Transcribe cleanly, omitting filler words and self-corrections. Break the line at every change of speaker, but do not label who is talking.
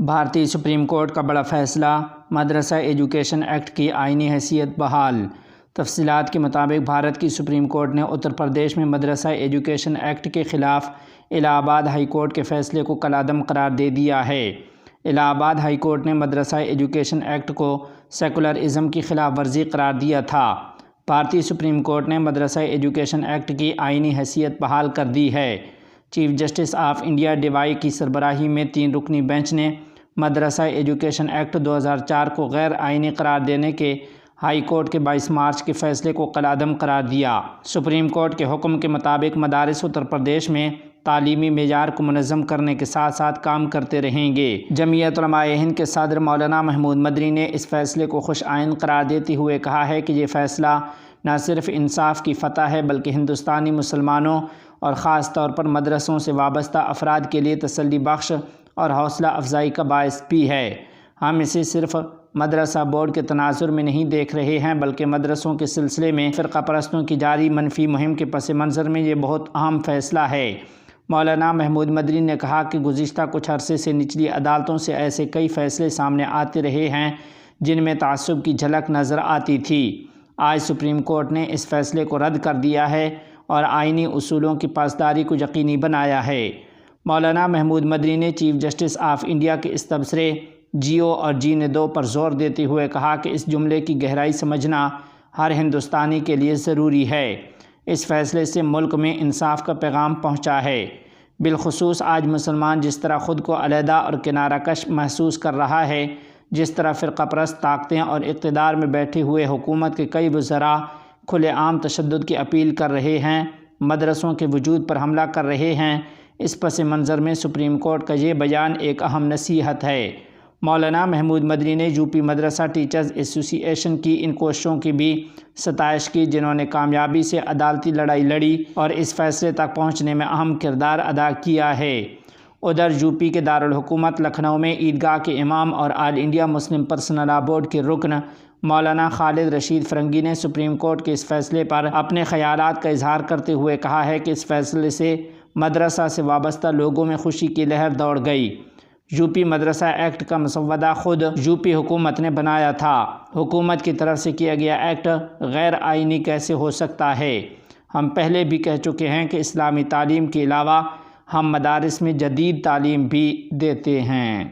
بھارتی supreme court کا بڑا فیصلہ، مدرسہ ایجوکیشن ایکٹ کی آئینی حیثیت بحال۔ تفصیلات کے مطابق بھارت کی سپریم کورٹ نے اتر پردیش میں مدرسہ ایجوکیشن ایکٹ کے خلاف الہ آباد ہائی کورٹ کے فیصلے کو کالعدم قرار دے دیا ہے۔ الہ آباد ہائی کورٹ نے مدرسہ ایجوکیشن ایکٹ کو سیکولرازم کی خلاف ورزی قرار دیا تھا۔ بھارتی سپریم کورٹ نے مدرسہ ایجوکیشن ایکٹ کی آئینی حیثیت بحال کر دی ہے۔ چیف جسٹس آف انڈیا ڈی.وائی کی سربراہی میں 3 رکنی بینچ نے مدرسہ ایجوکیشن ایکٹ 2004 کو غیر آئینی قرار دینے کے ہائی کورٹ کے 22 مارچ کے فیصلے کو کالعدم قرار دیا۔ سپریم کورٹ کے حکم کے مطابق مدارس اتر پردیش میں تعلیمی معیار کو منظم کرنے کے ساتھ ساتھ کام کرتے رہیں گے۔ جمعیت علماء ہند کے صدر مولانا محمود مدنی نے اس فیصلے کو خوش آئند قرار دیتے ہوئے کہا ہے کہ یہ فیصلہ نہ صرف انصاف کی فتح ہے بلکہ ہندوستانی مسلمانوں اور خاص طور پر مدرسوں سے وابستہ افراد کے لیے تسلی بخش اور حوصلہ افزائی کا باعث بھی ہے۔ ہم اسے صرف مدرسہ بورڈ کے تناظر میں نہیں دیکھ رہے ہیں بلکہ مدرسوں کے سلسلے میں فرقہ پرستوں کی جاری منفی مہم کے پس منظر میں یہ بہت اہم فیصلہ ہے۔ مولانا محمود مدنی نے کہا کہ گزشتہ کچھ عرصے سے نچلی عدالتوں سے ایسے کئی فیصلے سامنے آتے رہے ہیں جن میں تعصب کی جھلک نظر آتی تھی۔ آج سپریم کورٹ نے اس فیصلے کو رد کر دیا ہے اور آئینی اصولوں کی پاسداری کو یقینی بنایا ہے۔ مولانا محمود مدنی نے چیف جسٹس آف انڈیا کے اس تبصرے جیو اور جینے دو پر زور دیتے ہوئے کہا کہ اس جملے کی گہرائی سمجھنا ہر ہندوستانی کے لیے ضروری ہے۔ اس فیصلے سے ملک میں انصاف کا پیغام پہنچا ہے۔ بالخصوص آج مسلمان جس طرح خود کو علیحدہ اور کنارہ کش محسوس کر رہا ہے، جس طرح فرقہ پرست طاقتیں اور اقتدار میں بیٹھے ہوئے حکومت کے کئی وزراء کھلے عام تشدد کی اپیل کر رہے ہیں، مدرسوں کے وجود پر حملہ کر رہے ہیں، اس پس منظر میں سپریم کورٹ کا یہ بیان ایک اہم نصیحت ہے۔ مولانا محمود مدنی نے یوپی مدرسہ ٹیچرز ایسوسی ایشن کی ان کوششوں کی بھی ستائش کی جنہوں نے کامیابی سے عدالتی لڑائی لڑی اور اس فیصلے تک پہنچنے میں اہم کردار ادا کیا ہے۔ ادھر یوپی کے دارالحکومت لکھنؤ میں عیدگاہ کے امام اور All India Muslim Personal Law Board کے رکن مولانا خالد رشید فرنگی نے سپریم کورٹ کے اس فیصلے پر اپنے خیالات کا اظہار کرتے ہوئے کہا ہے کہ اس فیصلے سے مدرسہ سے وابستہ لوگوں میں خوشی کی لہر دوڑ گئی۔ یوپی مدرسہ ایکٹ کا مسودہ خود یوپی حکومت نے بنایا تھا۔ حکومت کی طرف سے کیا گیا ایکٹ غیر آئینی کیسے ہو سکتا ہے؟ ہم پہلے بھی کہہ چکے ہیں کہ اسلامی تعلیم کے علاوہ ہم مدارس میں جدید تعلیم بھی دیتے ہیں۔